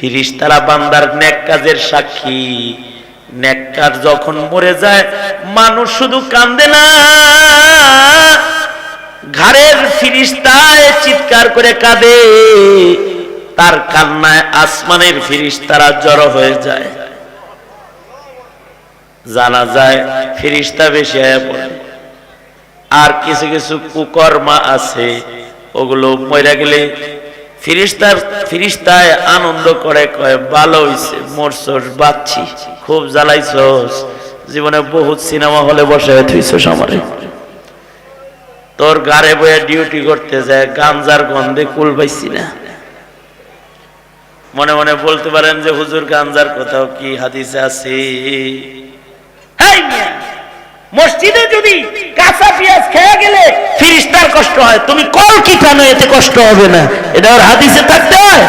ফিরিস্তারা বান্দার নেক কাজের সাক্ষী। নেক কাজ যখন মরে যায় মানুষ শুধু কান্দে না, ঘাড়ের ফিরিস্তায় চিৎকার করে কাঁদে। তার কান্নায় আসমানের ফিরিস্তারা জড়ো হয়ে যায়। জানা যায় ফিরিস্তা বেশি হয়ে পড়ে। আর কিছু কিছু কুকর্মা আছে, ওগুলো মরে গেলে ফিরিস্তায় আনন্দ করে, কয় ভালো হইছে, মরছস, বাঁচছি, খুব জ্বালাইছস, জীবনে বহুত সিনেমা হলে বসে থইছস আমারে। তোর গাড়ে বয়ে ডিউটি করতে যায়, গাঞ্জার গন্ধে কুল পাইছি না। মনে মনে বলতে পারেন যে হুজুর গাঞ্জার কোথাও কি হাদিসে আছে? মসজিদে যদি কাঁচা পেঁয়াজ খেয়ে গেলে ফিরিস্তার কষ্ট হয়, তুমি কল কি কেন এতে কষ্ট হবে না? এটা ওর হাদিসে থাকতে হয়।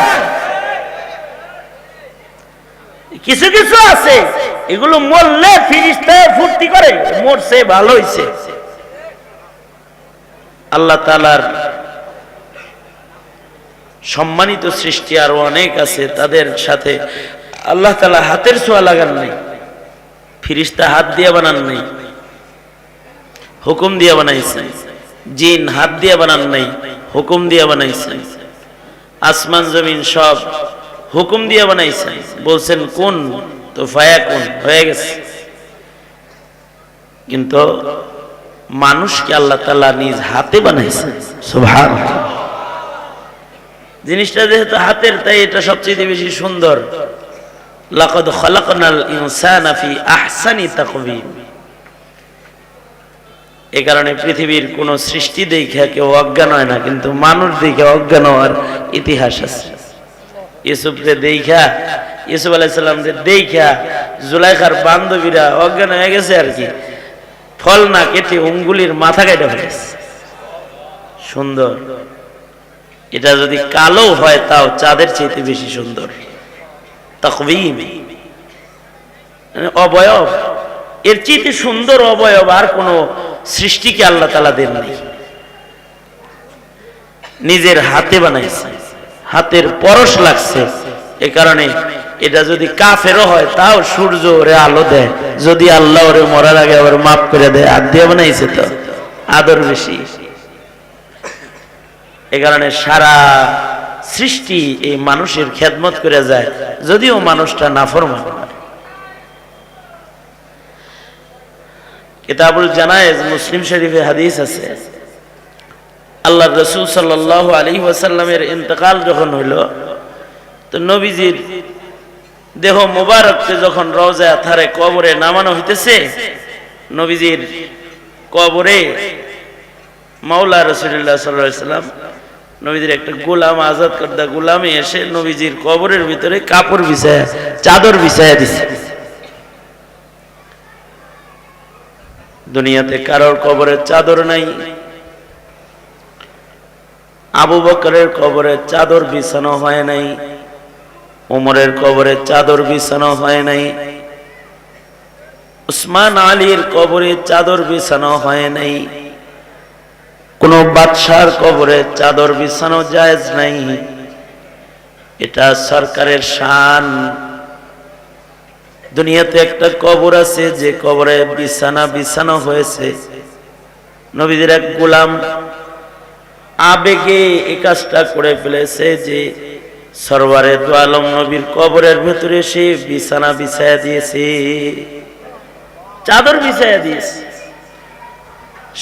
কিছু কিছু আছে এগুলো মরলে ফিরিস্তায় ফুর্তি করে, মরছে ভালো হইছে। আল্লাহ তাআলার সম্মানিত সৃষ্টি আরো অনেক আছে, তাদের সাথে আল্লাহ তাআলা হাতের ছোঁয়া লাগান নাই, ফিরিস্তা হাত দিয়ে বানান নাই, হুকুম দিয়ে বানাইছেন। জিন হাত দিয়ে বানান নাই, হুকুম দিয়ে বানাইছেন। আসমান জমিন সব হুকুম দিয়ে বানাইছেন, বলছেন কোন তো ফায়াকুন, হয়ে গেছে। কিন্তু মানুষকে আল্লাহ তাআলা নিজ হাতে বানাইছেন। সুবহানাল্লাহ। জিনিসটা যেহেতু হাতের, তাই এটা সবচেয়ে বেশি সুন্দর। লাকাদ খালাকনাল ইনসানা ফি আহসানি তাকওয়িম। এই কারণে পৃথিবীর কোন সৃষ্টি দেখে কেউ অজ্ঞান হয় না, কিন্তু মানুষ দেখে অজ্ঞান হওয়ার ইতিহাস আছে। ইউসুফকে দেখা, ইউসুফ আলাইহিস সালামকে দেখা জুলাইখার বান্ধবীরা অজ্ঞান হয়ে গেছে আর কি, ফল না কেটে অঙ্গুলির মাথা কেটে ফেলেছে। সুন্দর। এটা যদি কালো হয় তাও চাঁদের চাইতে বেশি সুন্দর। তাকওয়িম, অবয়ব, এর চাইতে সুন্দর অবয়ব আর কোন সৃষ্টিকে আল্লাহ তাআলা দেন নাই। নিজের হাতে বানাইছে, হাতের পরশ লাগছে। এ কারণে এটা যদি কাফেরও হয় তাও সূর্য ওরে আলো দেয়, যদি আল্লাহ ওরে মরার আগে আবার মাফ করে দেয়। হাত দিয়ে বানাইছে তো আদর বেশি। এ কারণে সারা সৃষ্টি এই মানুষের খেদমত করে যায়, যদিও মানুষটা নাফরমান। কিতাবুল জানায়েজ মুসলিম শরীফে হাদিস আছে, আল্লাহর রাসূল সাল্লাল্লাহু আলাইহি ওয়াসাল্লামের ইন্তেকাল যখন হইল, তো নবীজির দেহ মুবারককে যখন রওজা আথারে কবরে নামানো হইতেছে, নবীজির কবরে মাওলা রাসূলুল্লাহ সাল্লাল্লাহু আলাইহি ওয়াসাল্লাম নবীজির একটা গোলাম আজাদ করদা গোলামে এসে নবীজির কবরের ভিতরে কাপড় বিছায়া, চাদর বিছায়া দিছে। দুনিয়াতে কারোর কবরে চাদর নাই, আবু বকরের কবরে চাদর বিছানো হয় নাই, ওমরের কবরে চাদর বিছানো হয় নাই, উসমান আলীর কবরে চাদর বিছানো হয় নাই, কোন বাদশার কবরে চাদর বিছানো জায়েজ নাই। এটা সরকারের শান। দুনিয়াতে একটা কবর আছে যে কবরে বিছানা বিছানো হয়েছে, নবীদের এক গোলাম আবেগে এই কাজটা করে ফেলেছে যে সরওয়ারে দু আলম নবীর কবরের ভেতরে সে বিছানা বিছায়া দিয়েছে, চাদর বিছায়া দিয়েছে।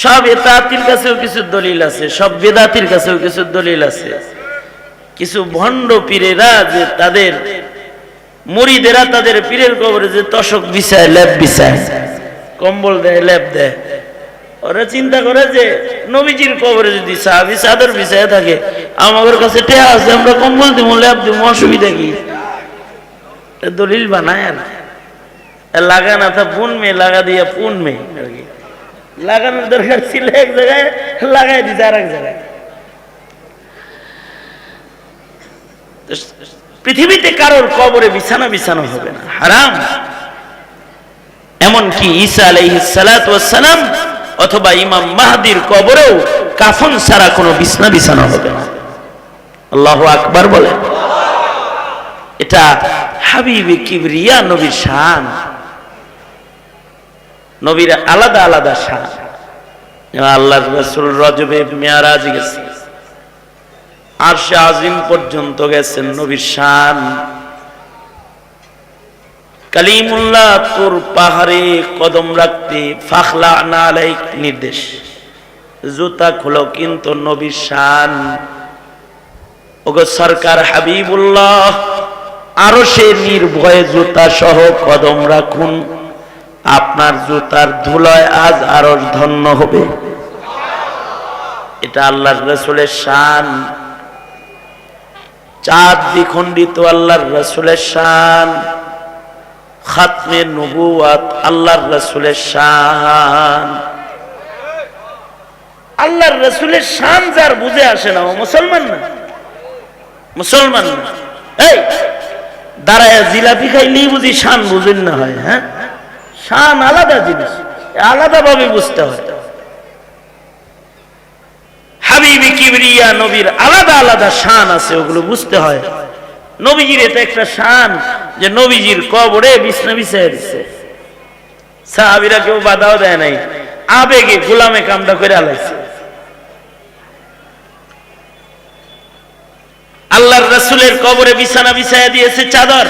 সব এতাতির কাছেও কিছু দলিল আছে, সব বেদাতির কাছেও কিছু দলিল আছে। কিছু ভণ্ড পীরেরা যে তাদের মুরিদেরা তাদের পীরের কবরে যে তোশক বিছায়, লেপ বিছায়, কম্বল দেয়, লেপ দেয়, ওরা চিন্তা করে যে নবীজির কবরে যদি সাহাবী চাদর বিছায় থাকে, আমাদের কাছে টেহা আছে, আমরা কম্বল দিব, লেপ দিব, অসুবিধা কি? দলিল বানায় আর লাগা না থা পুন মে লাগা দিয়া পুন মে আর কি, লাগানোর দরকার ছিল এক জায়গায়, লাগাই দিছে আর এক জায়গায়। পৃথিবীতে কারোর কবরে বিছানা বিছানো হবে না, হারাম। এমনকি ঈসা আলাইহিস সালাতু ওয়াস সালাম অথবা ইমাম মাহদির কবরেও কাফন ছাড়া কোনো বিছানা বিছানো হবে না। আল্লাহু আকবার বলে। এটা হাবিবে কিবরিয়া নবীর শান, নবীর আলাদা আলাদা শান। আল্লাহর রাসূল রজবে মেরাজ গেছে, আরশে আজিম পর্যন্ত গেছেন, নবীর শান। কালিমুল্লাহ তুর পাহাড়ে কদম রাখতে ফাখলা না আলাইক নির্দেশ, জুতা খুলো, কিন্তু নবীর শান। ওগো সরকার হাবিবুল্লাহ, আরশে নির্ভয়ে জুতা সহ কদম রাখুন, আপনার জুতার ধুলায় আজ আরশ ধন্য হবে। এটা আল্লাহর রাসূলের শান। চাঁদ দ্বিখণ্ডিত আল্লাহর রাসূলের শান, খাতমে নবুয়াত আল্লাহর রাসূলের শান। আল্লাহর রাসূলের শান যার বুঝে আসে না ও মুসলমান না, মুসলমান না। এই দাঁড়ায় জিলাপি খাইলেই বুঝি শান বুঝেন না হয়? হ্যাঁ, শান আলাদা জিনিস, আলাদা ভাবে বুঝতে হয়। হাবিবে কিবরিয়া নবীর আলাদা আলাদা শান আছে, ওগুলো বুঝতে হয়। নবীজির এটা একটা শান যে নবীজির কবরে বিছনা বিছায় দিচ্ছে, সাহাবীরা কেউ বাধাও দেয় নাই, আবেগে গোলামে কামটা করে আলাইছে। আল্লাহর রাসূলের কবরে বিছানা বিছায়া দিয়েছে চাদর।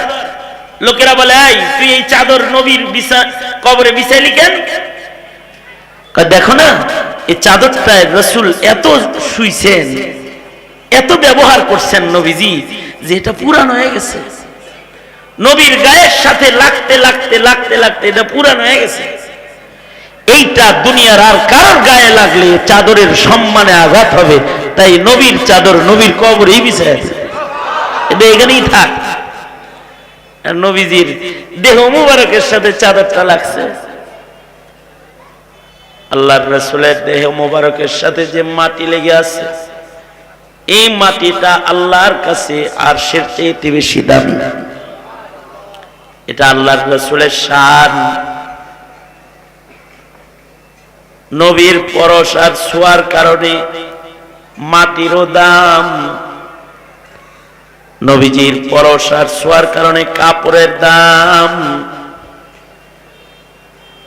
লোকেরা বলে, এই তুই এই চাদর নবীর কবরে বিছাইলি কেন? দেখো না, এই চাদরটায় রাসূল এত শুইছেন, এত ব্যবহার করছেন নবীজি, যে এটা পুরানো হয়ে গেছে। নবীর গায়ের সাথে লাগতে লাগতে লাগতে লাগতে এটা পুরানো হয়ে গেছে। এইটা দুনিয়ার আর কারোর গায়ে লাগলে চাদরের সম্মানে আঘাত হবে, তাই নবীর চাদর নবীর কবরেই বিছায় আছে, এটা এখানেই থাক। নবীজির দেহ মুবারকের সাথে চাদরটা লাগছে। আল্লাহর রাসূলের দেহ মুবারকের সাথে যে মাটি লেগে আছে, এই মাটিটা আল্লাহর কাছে আরশের চেয়ে বেশি দামি। এটা আল্লাহর রাসূলের শান। নবীর পরশ আর ছোঁয়ার কারণে মাটিরও দাম, নবীজির পরশ আর ছোঁয়ার কারণে কাপড়ের দাম।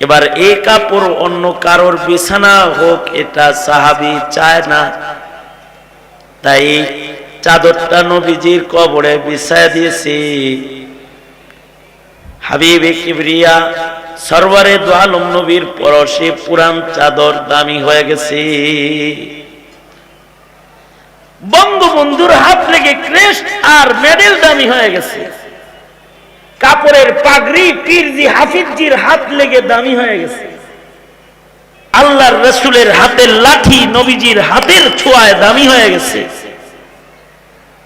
এবার এই কাপড় অন্য কারোর বিছানা হোক, এটা সাহাবী চায় না, তাই চাদরটা নবীজির কবরে বিছায়া দিয়েছি। হাবিবে কিবরিয়া সরওয়ারে দু আলম নবীর পরশে পুরান চাদর দামি হয়ে গেছে। বঙ্গবন্ধুর হাত লেগে ক্রেস্ট আর মেডেল দামি হয়ে গেছে। কাপড়ের পাগড়ি পীরজি হাফিজজির হাত লেগে দামি হয়ে গেছে। আল্লাহর রাসূলের হাতের লাঠি নবীজির হাতের ছোঁয়ায় দামি হয়ে গেছে।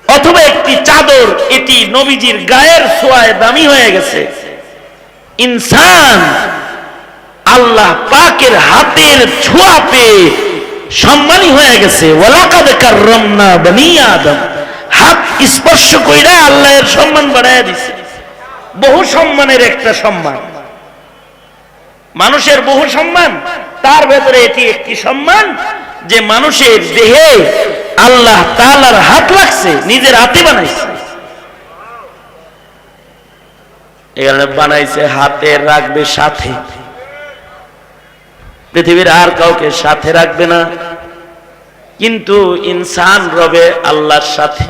অথবা একটি চাদর, এটি নবীজির গায়ের ছোঁয়ায় দামি হয়ে গেছে। ইনসান আল্লাহ পাকের হাতের ছোঁয়া পেয়ে সম্মানী হয়ে গেছে। ওয়ালাকাদ কাররামনা বনি আদম, হাত স্পর্শ কইরা আল্লাহর সম্মান বাড়ায়া দিছে। বহু সম্মানের একটা সম্মান, মানুষের বহু সম্মান, তার ভেতরে এটি একটি সম্মান যে মানুষের দেহে আল্লাহ তাআলার হাত লাগছে, নিজের হাতে বানাইছে। এখানে বানাইছে হাতে রাখবে সাথে, পৃথিবীর আর কাউকে সাথে রাখবে না, কিন্তু ইনসান রবে আল্লাহর সাথে।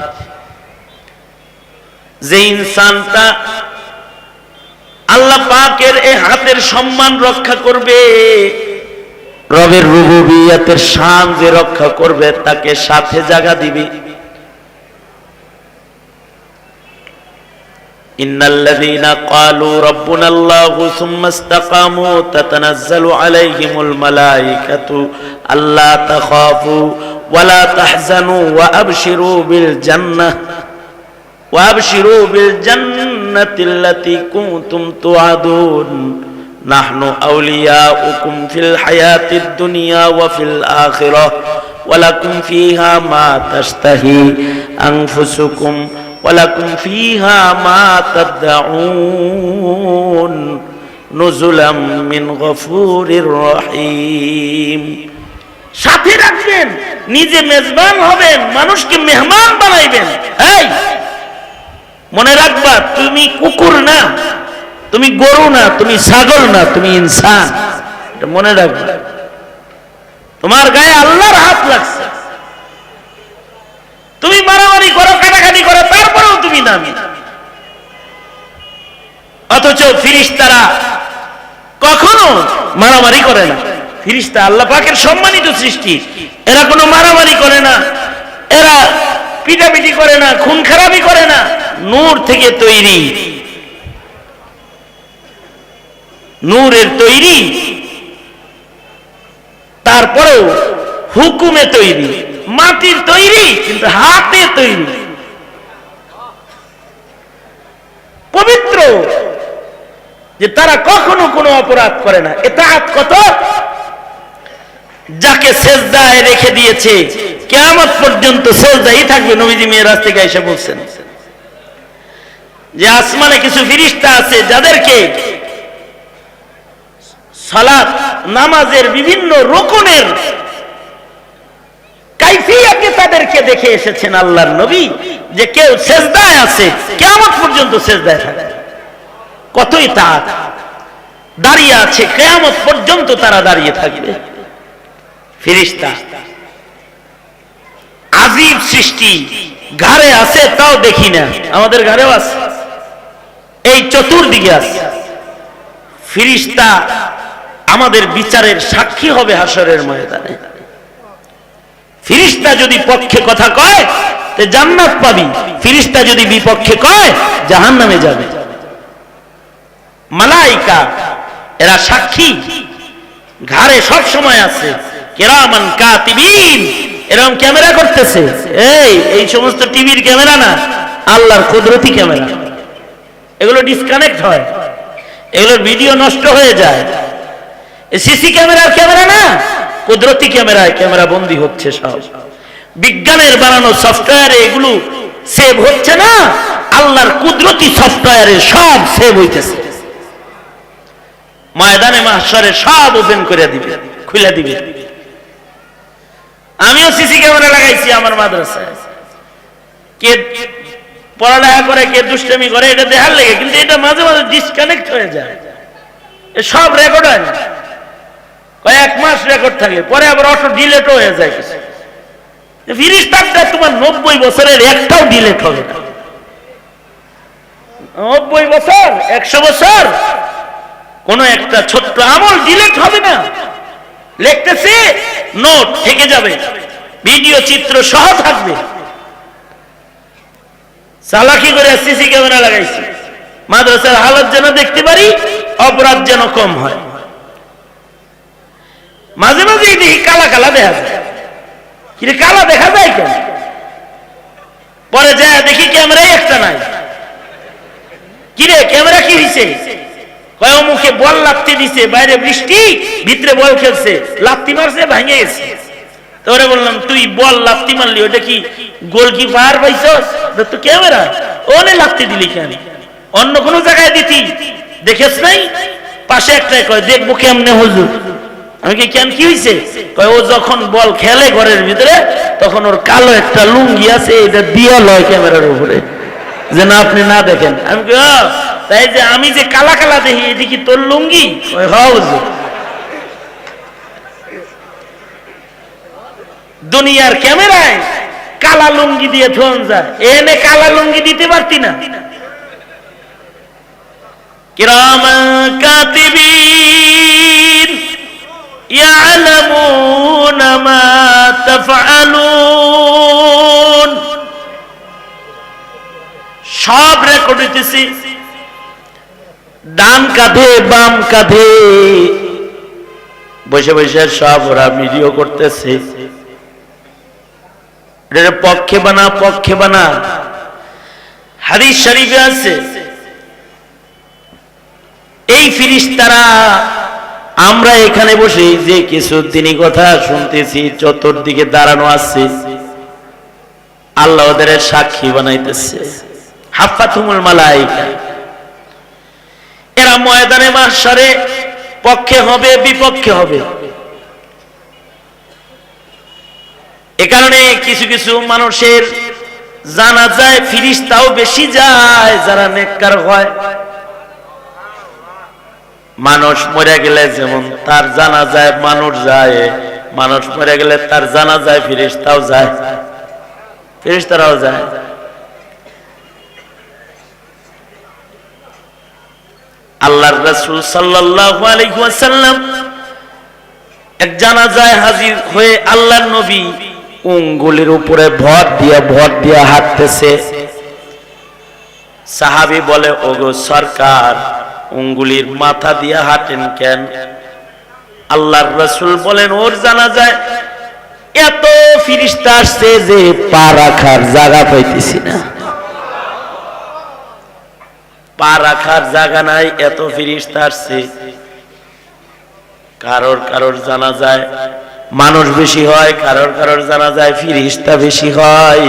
যে ইনসানটা আল্লাহ পাকের এই হাতের সম্মান রক্ষা করবে, রবের রুবুবিয়তের শান যে রক্ষা করবে, তাকে সাথে জায়গা দিবে। ইন্নাল্লাযীনা ক্বালু রাব্বুনাল্লাহু সুম্মা ইসতাকামু তাতানাজ্জালু আলাইহিমুল মালায়েকাতু আল্লা তাখাফু ওয়া লা তাহজানু ওয়া আবশিরু বিল জান্নাহ وابشروا بالجنة التي كنتم توعدون نحن أولياؤكم في الحياة الدنيا وفي الآخرة ولكم فيها ما تشتهي أنفسكم ولكم فيها ما تدعون نزلا من غفور رحيم। সাথে রাখবেন, নিজে মেজবান হবেন, মানুষকে মেহমান বানাইবেন। এই মনে রাখবা তুমি কুকুর না, তুমি গরু না, তুমি ছাগল না, তুমি ইনসান। এটা মনে রাখবা। তোমার গায়ে আল্লাহর হাত লাগছে, তুমি মারামারি করো, কাটাকাটি করো, তারপরেও তুমি দামি। অথচ ফিরিস্তারা কখনো মারামারি করে না। ফিরিস্তা আল্লাহ পাকের সম্মানিত সৃষ্টি, এরা কোনো মারামারি করে না, এরা পিটাপিটি করে না, খুন খারাপি করে না। নূর থেকে তৈরি, নূরের তৈরি, তারপরেও হুকুমে তৈরি, মাটির তৈরি কিন্তু হাতে তৈরি, পবিত্র, যে তারা কখনো কোনো অপরাধ করে না। ইতাআত কত, যাকে সেজদায় রেখে দিয়েছে কিয়ামত পর্যন্ত সেজদাই থাকবে। নবীজি মিরাজ থেকে এসে বলছেন যে আসমানে কিছু ফেরেশতা আছে যাদেরকে সালাত নামাজের বিভিন্ন রুকুনের কাইফিয়াতে তাদেরকে দেখে এসেছেন আল্লাহর নবী, যে কেউ সেজদায় আছে কিয়ামত পর্যন্ত সেজদায় থাকবে। কতই ইতাআত, দাঁড়িয়ে আছে কিয়ামত পর্যন্ত তারা দাঁড়িয়ে থাকবে। ফেরেশতা আজীব সৃষ্টি, ঘরে আছে তাও দেখি না, আমাদের ঘরেও আছে, এই চতুর্দিকে আছে। ফেরেশতা আমাদের বিচারের সাক্ষী হবে হাসরের ময়দানে। ফেরেশতা যদি পক্ষে কথা কয় তে জান্নাত পাবি, ফেরেশতা যদি বিপক্ষে কয় জাহান্নামে যাবে। মালাইকা এরা সাক্ষী, ঘরে সব সময় আছে, কিরামান কাতিবিন, এরকম ক্যামেরা করতেছে। এই সমস্ত টিভির ক্যামেরা না, আল্লাহর কুদরতি ক্যামেরা। এগুলো ডিসকানেক্ট হয়, এগুলোর ভিডিও নষ্ট হয়ে যায়। সিসি ক্যামেরার ক্যামেরা না, কুদরতি ক্যামেরায় ক্যামেরা বন্দী হচ্ছে সব। বিজ্ঞানের বানানো সফটওয়্যারে এগুলো সেভ হচ্ছে না, আল্লাহর কুদরতি সফটওয়্যারে সব সেভ হইতেছে। ময়দানে মাহশরে সব ওপেন করে দিবে, খুলে দিবে। আমিও সিসি ক্যামেরা লাগাইছি আমার মাদ্রাসায়। কে পড়ালেখা করে, কে দুষ্টামি করে, এটা দেখার লেগে, কিন্তু এটা মাঝে মাঝে ডিসকানেক্ট হয়ে যায়। সব রেকর্ড হয় না, কয়েক মাস রেকর্ড থাকে, পরে আবার অটো ডিলেট হয়ে যায়। ফেরেশতাটা তোমার 90 বছরের একটাও ডিলেট হবে না। 90 বছর, 100 বছর, কোন একটা ছোট্ট আমল ডিলেট হবে না। লিখতেছে, নোট থেকে যাবে, ভিডিও চিত্র সহ থাকবে। চালাকি করে সিসি ক্যামেরা লাগাইছি, মাদ্রাসার হালত যেন দেখতে পারি, অপরাধ যেন কম হয়। মাঝে মাঝে দেখি কালা কালা দেখা যায়। কিন্তু কালা দেখা যায় কেন? পরে যায় দেখি ক্যামেরাই একটা নাই। কিরে ক্যামেরা কি হয়েছে? কয় মুখে বল লাত্তি দিছে, বাইরে বৃষ্টি, ভিতরে বল খেলছে, লাত্তি মারছে, ভাঙে গেছে। তোরে বললাম তুই বল লাত্তি মারলি, ওটা কি গোলকিপার পাইছস? তো ক্যামেরা, ওনে লাত্তি দিলি কেন? অন্য কোনো জায়গায় দিতি, দেখেছ নাই? পাশে একটাই কয় দেখবো কেমনে হুজুর। আমি কি কেন, কি হয়েছে? কয় ও যখন বল খেলে ঘরের ভিতরে, তখন ওর কালো একটা লুঙ্গি আছে, এটা দিয়া লয় ক্যামেরার উপরে, যেন আপনি না দেখেন। আমি তাই যে আমি যে কালা কালা দেখি, এটি কি তোর লুঙ্গি? দুনিয়ার ক্যামেরায় কালা লুঙ্গি দিয়ে থন যায়, এনে কালা লুঙ্গি দিতে পারতি না। কিরামান কাতিবিন ইয়ালামুনা মা তাফআলুন, সব রেকর্ড হইতেছে। ডান কাঁধে বাম কাঁধে বসে বসে সব ওরা ভিডিও করতেছে। পক্ষে বানা, পক্ষে বানা। হাদিস শরীফে আছে, এই ফেরেশতারা আমরা এখানে বসে যে কিছু দিনই কথা শুনতেছি, চতুর্দিকে দাঁড়ানো আছে, আল্লাহ ওদের সাক্ষী বানাইতেছে। হাফাতুমুল মালাইকা, এরা ময়দানে মাহশরে পক্ষে হবে, বিপক্ষে হবে। এ কারণে কিছু কিছু মানুষের জানাজায় ফেরেশতাও বেশি যায় যারা নেককার হয়। মানুষ মরে গেলে যেমন তার জানাজায় মানুষ যায়, মানুষ মরে গেলে তার জানাজায় ফেরেশতাও যায়, ফেরেশতারাও যায়। আল্লাহর রাসূল সাল্লাল্লাহু আলাইহি ওয়াসাল্লাম এক জানাজায় হাজির হয়ে আল্লাহর নবী আঙ্গুলের উপরে ভর দিয়া হাঁটতেছে। সাহাবী বলে, ওগো সরকার, আঙ্গুলির মাথা দিয়া হাঁটেন কেন? আল্লাহর রাসূল বলেন, ওর জানাজায় এত ফেরেশতা আসছে যে পা রাখার জায়গা পাইতেছি না, পা রাখার জায়গা নাই, এত ফেরেশতা আসছে। কারোর জানাজায় মানুষ বেশি হয়, কারোর জানাজায় ফেরেশতা বেশি হয়,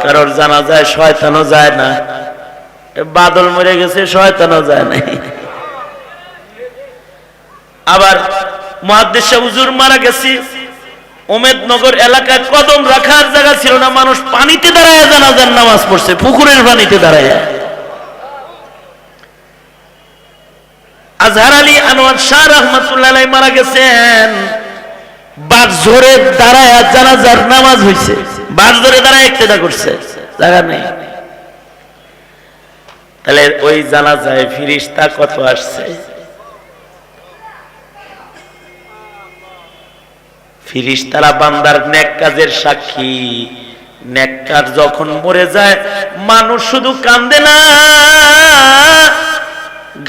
কারোর জানাজায় শয়তানও যায় না। বাদল মরে গেছে, শয়তানও যায় নাই। আবার মুহাদ্দিস হুজুর মারা গেছে, উমেদনগর এলাকায় কদম রাখার জায়গা ছিল না, মানুষ পানিতে দাঁড়ায় জানাজার নামাজ পড়ছে, পুকুরের পানিতে দাঁড়ায়। আজহার আলী আনোয়ার শাহ রাহমাতুল্লাহ আলাইহি মারা গেছেন, বাঁশঝড়ে দাঁড়ায় জানাজার নামাজ হইছে, বাঁশঝড়ে দাঁড়ায় ইক্তেদা করছে, জায়গা নেই। তাহলে ওই জানাজায় ফেরেশতা কত আসছে? ফেরেশতারা বান্দার নেক কাজের সাক্ষী। নেককার যখন মরে যায়, মানুষ শুধু কান্দে না,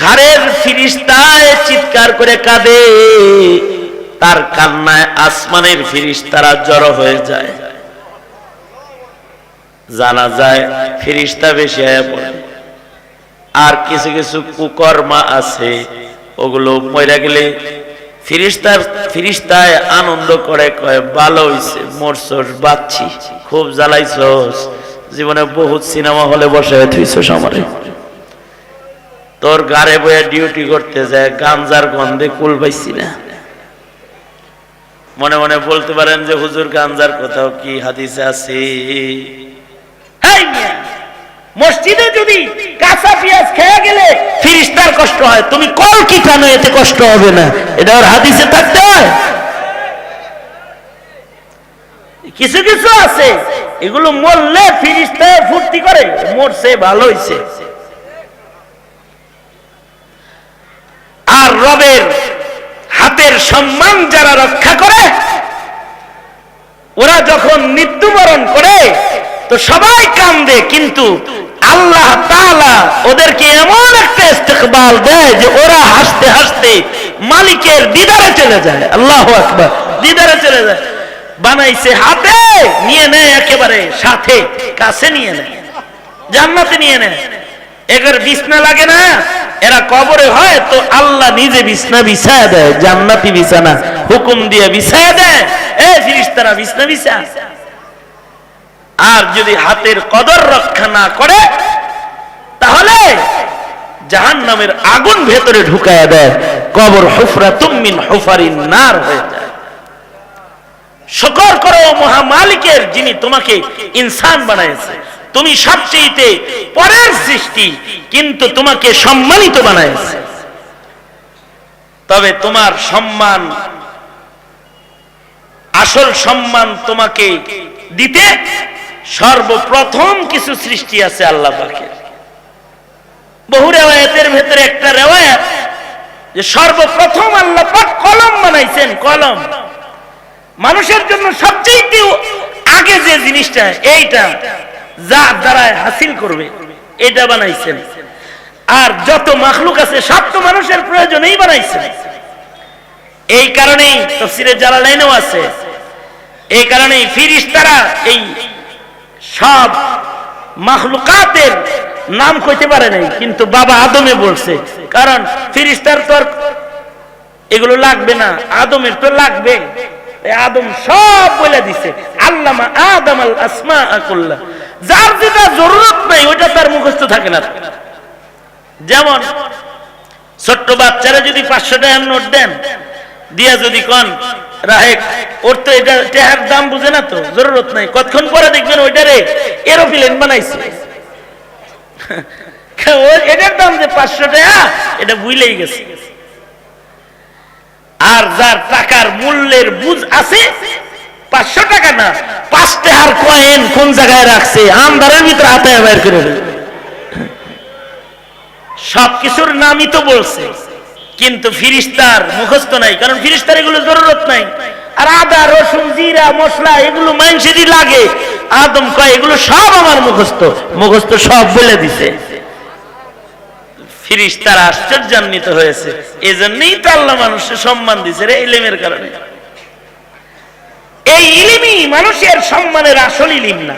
ঘরের ফেরেশতায় চিৎকার করে কাঁদে, তার কান্নায় আসমানের ফেরেশতারা জড়ো হয়ে যায়। জানাজায় ফেরেশতা বেশি হয়ে পড়ে। আর কিছু কিছু কুকর্মা আছে, ওগুলো মরে গেলে ফেরেশতায় আনন্দ করে, কয় ভালো হইছে, মরছস, বাঁচছি, খুব জ্বালাইছস, জীবনে বহুত সিনেমা হলে বসে থুইছস আমারে। তোর গাড়ে বয়ে ডিউটি করতে যায়, গাঞ্জার গন্ধে কুল পাইছি না। মনে মনে বলতে পারেন যে হুজুর গাঞ্জার কোথাও কি হাদিসে আছে? মসজিদে যদি কাঁচা পেঁয়াজ খেয়ে গেলে ফেরেশতার কষ্ট হয়, তুমি কল কি খানো, এতে কষ্ট হবে না, এটা ওর হাদিসে থাকতে হয়। কিছু কিছু আছে এগুলো মরলে ফেরেশতা ফুর্তি করে, মরছে ভালো হইছে। আর রবের হাতের সম্মান যারা রক্ষা করে, ওরা যখন মৃত্যুবরণ করে তো সবাই কান্দে, কিন্তু আল্লাহ তাআলা ওদেরকে এমন একটা ইস্তেকবাল দেয় যে ওরা হাসতে হাসতে মালিকের দিদারে চলে যায়। আল্লাহু আকবার, দিদারে চলে যায়। বানাইছে হাতে, নিয়ে নেয় একেবারে সাথে, কাছে নিয়ে নেয়, জান্নাতে নিয়ে নেয়। এদের বিছনা লাগে না, এরা কবরে হয় তো আল্লাহ নিজে বিছনা বিছায়া দেয়, জান্নাতি বিছানা হুকুম দিয়ে বিছায়া দেয়, এ ফেরেশতারা বিছনা বিছা। আর যদি হাতের কদর রক্ষা না করে তাহলে জাহান্নামের আগুন ভেতরে ঢুকায়া দেয়, কবর হুফরাতুম মিন হুফারিন নার হয়ে যায়। শুকর করো মহামালিকের, যিনি তোমাকে ইনসান বানাইছে। তুমি সবচেয়ে পরের সৃষ্টি, কিন্তু তোমাকে সম্মানিত বানাইছে। তবে তোমার সম্মান, আসল সম্মান তোমাকে দিতে সর্বপ্রথম কিছু সৃষ্টি আছে আল্লাহ পাকের। বহু রিওয়ায়াতের ভেতরে একটা রিওয়ায়াত যে সর্বপ্রথম আল্লাহ পাক কলম বানাইছেন। কলম মানুষের জন্য সবচেয়ে আগে যে জিনিসটা, এইটা যা দ্বারা হাসিল করবে, এটা বানাইছেন। আর যত মাখলুক আছে সব তো মানুষের প্রয়োজনেই বানাইছেন। এই কারণেই তাফসীরে জালালাইনেও আছে, এই কারণেই ফেরেশতারা এই সব মাখলুকাতের নাম কইতে পারে নাই, কিন্তু বাবা আদমে বলছে, কারণ ফেরেশতার তো এগুলো লাগবে না, আদমের তো লাগবে। আদম সব বলে দিছে, আল্লামা আদম আল আসমাআ কুল্লাহ। যার যেটা জরুরত নাই ওইটা তার মুখস্থ থাকে না। যেমন ছোট্ট বাচ্চারা যদি 500 টাকার নোট দেন, দিয়া যদি কোন রাহে ওর তো এটা টেহার দাম বুঝে না, তো জরুরত নাই, কতক্ষণ পরে দেখবেন ওইটারে এরোপ্লেন বানাইছে। এটার দাম যে 500 টাকা এটা ভুলেই গেছে। আর যার টাকার মূল্যের বুঝ আছে 500 টাকা না 5 টাকার কয়েন কোন জায়গায় রাখছে আমদারের ভিতরে হাতে বের করে সবকিছুর নামই তো বলছে, কিন্তু ফিরিস্তার মুখস্থ নাই, কারণ ফিরিস্তার এগুলো জরুরত নাই। আর আদা রসুন জিরা মশলা এগুলো মানুষেরই লাগে। আদম কয় এগুলো সব আমার মুখস্থ সব বলে দিছে। ফিরিস্তারা আশ্চর্যান্বিত হয়েছে, এজন্যই তো আল্লাহ মানুষের সম্মান দিছে রে, ইলমের কারণে। এই ইলমই মানুষের সম্মানের আসল ইলম না।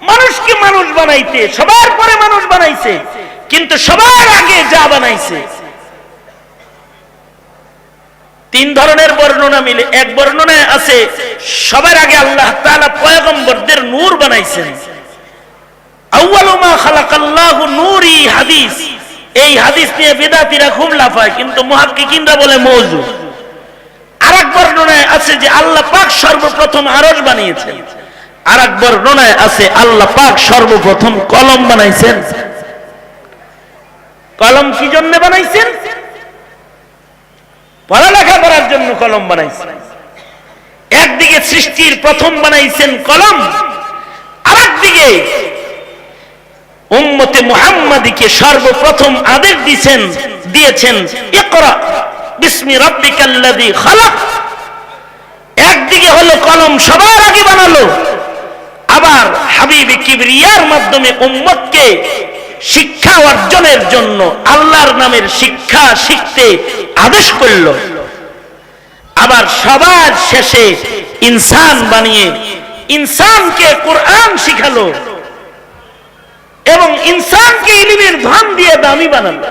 মানুষকে মানুষ বানাইতে সবার পরে মানুষ বানাইছে, কিন্তু সবার আগে যা বানাইছে 3 ধরনের বর্ণনা মিলে। এক বর্ণনায় আছে সবার আগে আল্লাহ তাআলা পয়গম্বরদের নূর বানাইছেন। আউয়ালু মা খালাকাল্লাহু নূরি হাদিস, এই হাদিস নিয়ে বিদআতীরা খুব লাফায়, কিন্তু মুহাক্কিকিনরা বলে মওযু। আরেক বর্ণনায় আছে যে আল্লাহ পাক সর্বপ্রথম আরশ বানিয়েছেন। আরেক বর্ণনায় আছে আল্লাহ পাক সর্বপ্রথম কলম বানাইছেন। কলম কি জন্য বানাইছেন? পড়ালেখা করার জন্য কলম বানাইছেন। একদিকে সৃষ্টির প্রথম বানাইছেন কলম, আরেকদিকে উম্মতে মুহাম্মাদীকে সর্বপ্রথম আদেশ দিয়েছেন ইকরা বিসমি রাব্বিকাল্লাযী খালাক। একদিকে হলো কলম সবার আগে বানালো, আবার হাবিবে কিবরিয়ার মাধ্যমে উম্মতকে শিক্ষা অর্জনের জন্য আল্লাহর নামের শিক্ষা শিখতে আদেশ করল। আবার সবার শেষে ইনসান বানিয়ে ইনসানকে কোরআন শিখালো এবং ইনসানকে ইলমের ধন দিয়ে দামি বানালো।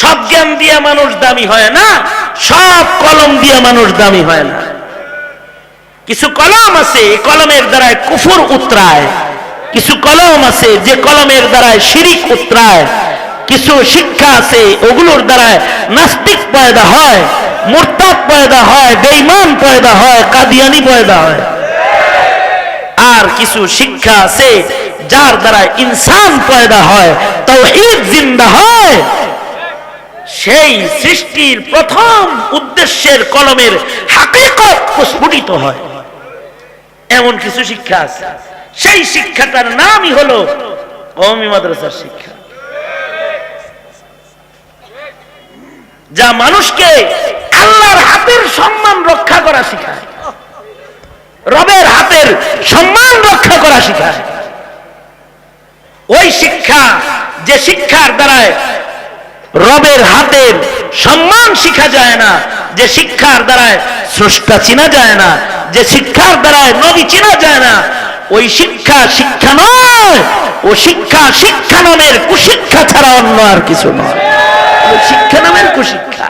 সব জ্ঞান দিয়ে মানুষ দামি হয় না, সব কলম দিয়ে মানুষ দামি হয় না। কিছু কলম আছে কলমের দ্বারা কুফর উতরায়, কিছু কলম আছে যে কলমের দ্বারা শিরিক উতরায়, কিছু শিক্ষা আছে ওগুলোর দ্বারা নাস্তিক পয়দা হয়, মুরতাদ পয়দা হয়, বেঈমান পয়দা হয়, কাদিয়ানি পয়দা হয়। আর কিছু শিক্ষা আছে যার দ্বারা ইনসান পয়দা হয়, তাওহীদ জিন্দা হয়। সেই সৃষ্টির প্রথম উদ্দেশ্যের কলমের হাকিকত প্রস্ফুটিত হয়। এমন কিছু শিক্ষা আছে, সেই শিক্ষাটার নামই হলো কওমি মাদ্রাসার শিক্ষা, যা মানুষকে আল্লাহর হাতের সম্মান রক্ষা করা শিখায়, রবের হাতের সম্মান রক্ষা করা শিখায়। ওই শিক্ষা, যে শিক্ষার দ্বারায় রবের হাতের সম্মান শিখা যায় না, যে শিক্ষার দ্বারায় স্রষ্টা চিনা যায় না, যে শিক্ষার দ্বারায় নবী চিনা যায় না, ওই শিক্ষা শিক্ষা নয়। ও শিক্ষা শিক্ষা নামের কুশিক্ষা ছাড়া অন্য আর কিছু নয়। শিক্ষা নামের কুশিক্ষা।